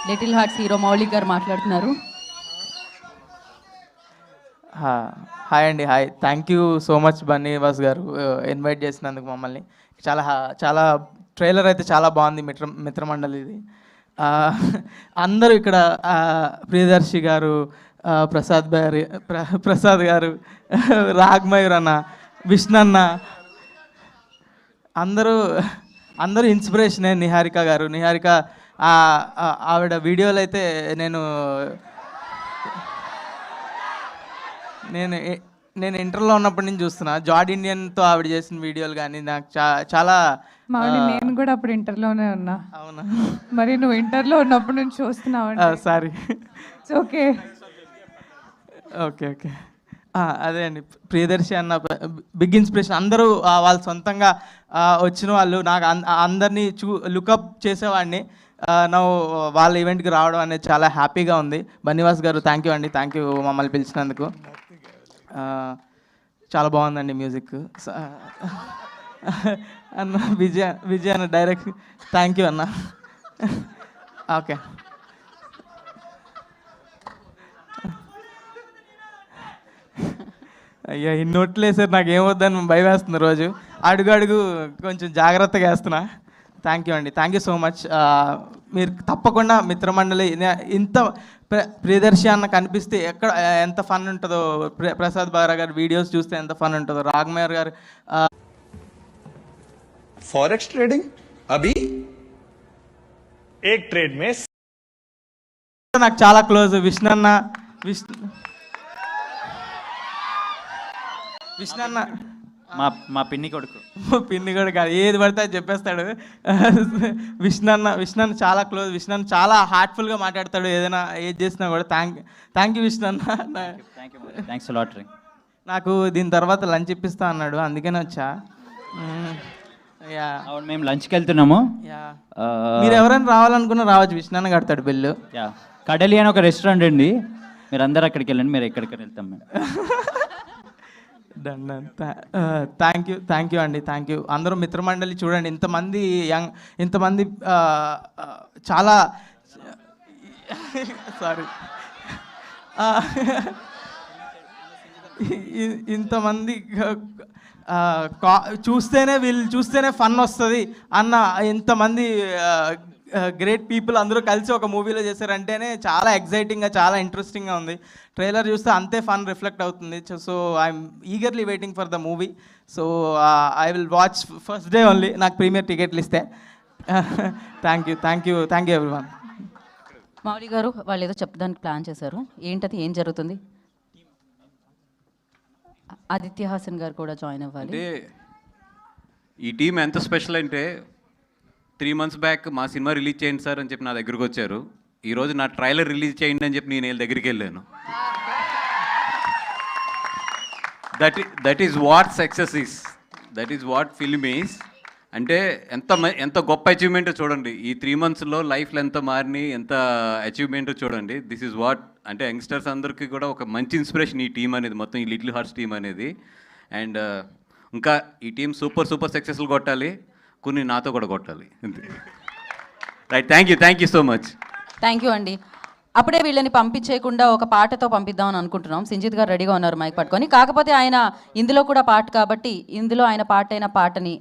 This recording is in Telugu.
లిటిల్ హార్ట్స్ హీరో మౌలిక్ గారు మాట్లాడుతున్నారు. హాయ్ అండి, hi. Thank you so much Bunny Vas గారు ఇన్వైట్ చేసినందుకు మమ్మల్ని. చాలా ట్రైలర్ అయితే చాలా బాగుంది. మిత్రమండలిది. అందరూ ఇక్కడ ప్రియదర్శి గారు, ప్రసాద్ గారు, రాగ్మయూర్ అన్న, విష్ణన్న, అందరూ ఇన్స్పిరేషనే. నిహారిక గారు, ఆవిడ వీడియోలు అయితే నేను ఇంటర్లో ఉన్నప్పటి నుంచి చూస్తున్నా. జార్డ్ ఇండియన్తో ఆవిడ చేసిన వీడియోలు కానీ నాకు చాలా. నేను కూడా అప్పుడు ఇంటర్లోనే ఉన్నా. అవునా? మరి నువ్వు ఇంటర్లో ఉన్నప్పుడు నుంచి చూస్తున్నావు. సారీ. ఓకే ఓకే ఓకే అదే అండి, ప్రియదర్శి అన్న బిగ్ ఇన్స్పిరేషన్. అందరూ వాళ్ళు సొంతంగా వచ్చిన వాళ్ళు. నాకు అందరినీ లుకప్ చేసేవాడిని. నా వాళ్ళ ఈవెంట్కి రావడం అనేది చాలా హ్యాపీగా ఉంది. బన్నీవాస్ గారు థ్యాంక్ యూ అండి, థ్యాంక్ యూ మమ్మల్ని పిలిచినందుకు. చాలా బాగుందండి మ్యూజిక్. అన్న విజయ్ అన్న డైరెక్ట్ థ్యాంక్ యూ అన్న. ఓకే, అయ్యా ఇన్నోట్లు వేసారు, నాకు ఏమొద్దని భయం వేస్తుంది రోజు. అడుగు కొంచెం జాగ్రత్తగా వేస్తున్నా. థ్యాంక్ యూ అండి, థ్యాంక్ యూ సో మచ్. మీరు తప్పకుండా మిత్రమండలి ఇంత ప్రియదర్శి అన్న కనిపిస్తే ఎంత ఫన్ ఉంటుందో, ప్రసాద్ బారా గారు వీడియోస్ చూస్తే ఎంత ఫన్ ఉంటుందో, రాగ్మయూర్ గారు फॉरेक्स ट्रेडिंग अभी एक ट्रेड में నాకు చాలా క్లోజ్. విష్ణన్న మా పిన్ని కొడుకు. పిన్ని కూడా కాదు, ఏది పడితే అది చెప్పేస్తాడు. విష్ణన్న చాలా క్లోజ్. విష్ణన్న చాలా హార్ట్ఫుల్గా మాట్లాడతాడు. ఏది చేసినా కూడా థ్యాంక్ యూ విష్ణన్న. Thanks lot. నాకు దీని తర్వాత లంచ్ ఇప్పిస్తా అన్నాడు, అందుకనే వచ్చా. అవును, మేము లంచ్కి వెళ్తున్నాము. మీరు ఎవరైనా రావాలనుకున్నా రావచ్చు, విష్ణన్న కడతాడు బిల్లు. కడలి అని ఒక రెస్టారెంట్ అండి, మీరు అందరు అక్కడికి వెళ్ళండి, మీరు ఎక్కడికి వెళ్తాం మేము. థ్యాంక్ యూ అండి, థ్యాంక్ యూ. అందరూ మిత్రమండలి చూడండి, ఇంతమంది చాలా సారీ ఇంతమంది చూస్తేనే ఫన్ వస్తుంది అన్న ఇంతమంది గ్రేట్ పీపుల్ అందరూ కలిసి ఒక మూవీలో చేశారంటేనే చాలా ఎగ్జైటింగ్గా, చాలా ఇంట్రెస్టింగ్గా ఉంది. ట్రైలర్ చూస్తే అంతే ఫన్ రిఫ్లెక్ట్ అవుతుంది. So I'm eagerly waiting for the movie. So I will watch first day only, నాకు ప్రీమియర్ టికెట్లు ఇస్తే. Thank you everyone. మౌలి గారు వాళ్ళు ఏదో చెప్పడానికి ప్లాన్ చేశారు, ఏంటది, ఏం జరుగుతుంది? ఆదిత్య హాసన్ గారు కూడా జాయిన్ అవ్వాలి. అంటే ఈ టీం ఎంత స్పెషల్ అంటే 3 months బ్యాక్ మా సినిమా రిలీజ్ చేయండి సార్ అని చెప్పి నా దగ్గరకు వచ్చారు. ఈరోజు నా ట్రైలర్ రిలీజ్ చేయండి అని చెప్పి నేను వీళ్ళ దగ్గరికి వెళ్ళాను. That is what success is, that is what film is. అంటే ఎంత గొప్ప అచీవ్మెంట్ చూడండి. ఈ 3 monthsలో లైఫ్లో ఎంత మారిని, ఎంత అచీవ్మెంట్ చూడండి. దిస్ ఈజ్ వాట్ అంటే యంగ్స్టర్స్ అందరికీ కూడా ఒక మంచి ఇన్స్పిరేషన్ ఈ టీం అనేది, మొత్తం ఈ లిటిల్ హార్ట్స్ టీం అనేది. అండ్ ఇంకా ఈ టీం సూపర్ సక్సెస్ఫుల్ కొట్టాలి, కొన్ని నాతో కూడా కొట్టాలి. Right, thank you so much. Thank you అండి. అప్పుడే వీళ్ళని పంపించేయకుండా ఒక పాటతో పంపిద్దామని అనుకుంటున్నాం. సింజిత్ గారు రెడీగా ఉన్నారు మైక్ పట్టుకొని. కాకపోతే ఆయన ఇందులో కూడా పాట కాబట్టి ఇందులో ఆయన పాటైన పాటని